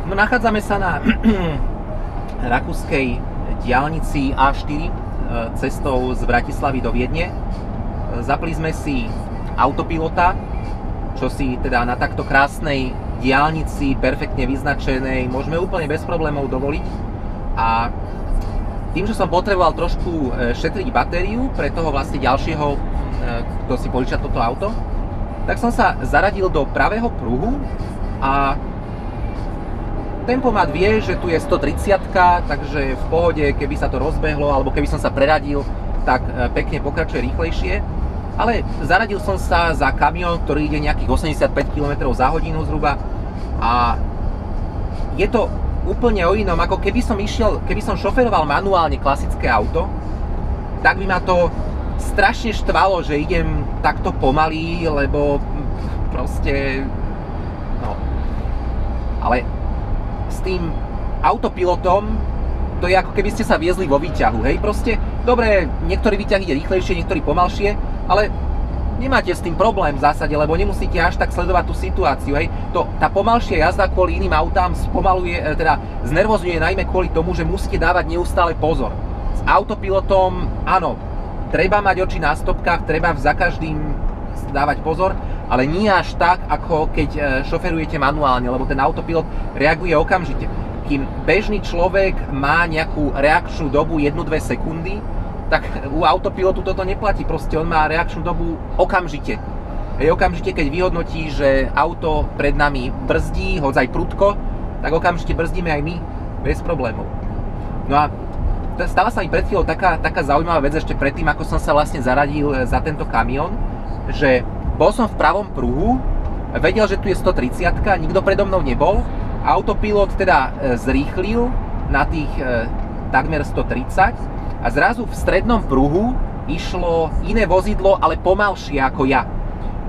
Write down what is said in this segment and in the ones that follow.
No, nachádzame sa na rakúskej diaľnici A4 cestou z Bratislavy do Viedne. Zapli sme si autopilota, čo si teda na takto krásnej diaľnici, perfektne vyznačenej, môžeme úplne bez problémov dovoliť. A tým, že som potreboval trošku šetriť batériu pre toho vlastne ďalšieho, kto si požiča toto auto, tak som sa zaradil do pravého pruhu a tempomat vie, že tu je 130, takže v pohode, keby sa to rozbehlo alebo keby som sa preradil, tak pekne pokračuje rýchlejšie. Ale zaradil som sa za kamión, ktorý ide nejakých 85 km za hodinu zhruba a je to úplne o inom, ako keby som šoferoval manuálne klasické auto, tak by ma to strašne štvalo, že idem takto pomaly, lebo proste, no, ale s tým autopilotom to je ako keby ste sa viezli vo výťahu, hej, proste, dobre, niektorý výťah ide rýchlejšie, niektorý pomalšie, ale nemáte s tým problém v zásade, lebo nemusíte až tak sledovať tú situáciu, hej. Tá pomalšia jazda kvôli iným autám spomaluje, teda znervozňuje najmä kvôli tomu, že musíte dávať neustále pozor. S autopilotom, áno, treba mať oči na stopkách, treba za každým dávať pozor, ale nie až tak, ako keď šoferujete manuálne, lebo ten autopilot reaguje okamžite. Kým bežný človek má nejakú reakčnú dobu 1-2 sekundy, tak u autopilotu toto neplatí, proste on má reakčnú dobu okamžite. Okamžite, keď vyhodnotí, že auto pred nami brzdí, hoď aj prudko, tak okamžite brzdíme aj my, bez problémov. No a stala sa mi pred chvíľou taká zaujímavá vec ešte predtým, ako som sa vlastne zaradil za tento kamión, že bol som v pravom pruhu, vedel, že tu je 130, nikto predo mnou nebol, autopilot teda zrýchlil na tých takmer 130 a zrazu v strednom pruhu išlo iné vozidlo, ale pomalšie ako ja.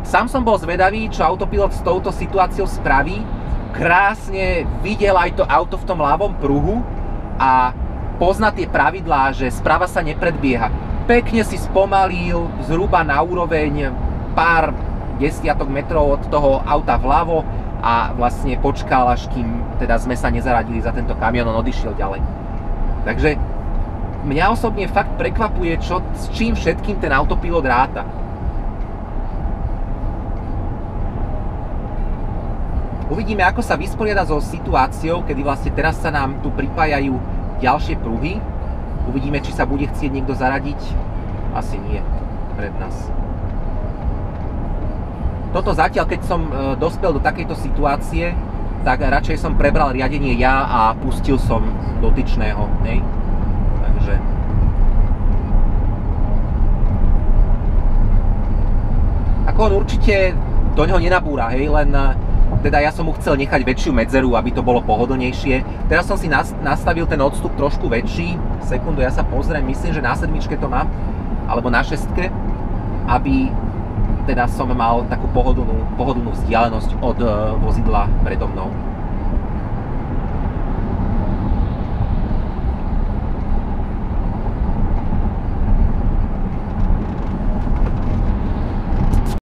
Sám som bol zvedavý, čo autopilot s touto situáciou spraví. Krásne videl aj to auto v tom ľavom pruhu a pozná tie pravidlá, že sprava sa nepredbieha. Pekne si spomalil zhruba na úroveň pár desiatok metrov od toho auta vľavo a vlastne počkal, až kým teda sme sa nezaradili za tento kamión, on odišiel ďalej. Takže mňa osobne fakt prekvapuje, s čím všetkým ten autopilot ráta. Uvidíme, ako sa vysporiada so situáciou, kedy vlastne teraz sa nám tu pripájajú ďalšie pruhy. Uvidíme, či sa bude chcieť niekto zaradiť. Asi nie pred nás. Toto zatiaľ, keď som dospel do takejto situácie, tak radšej som prebral riadenie ja a pustil som dotyčného, hej. Takže ako on určite do ňoho nenabúra, hej, len teda ja som mu chcel nechať väčšiu medzeru, aby to bolo pohodlnejšie. Teraz som si nastavil ten odstup trošku väčší. Sekundu, ja sa pozriem, myslím, že na 7 to mám, alebo na 6, aby teda som mal takú pohodlnú vzdialenosť od vozidla predo mnou.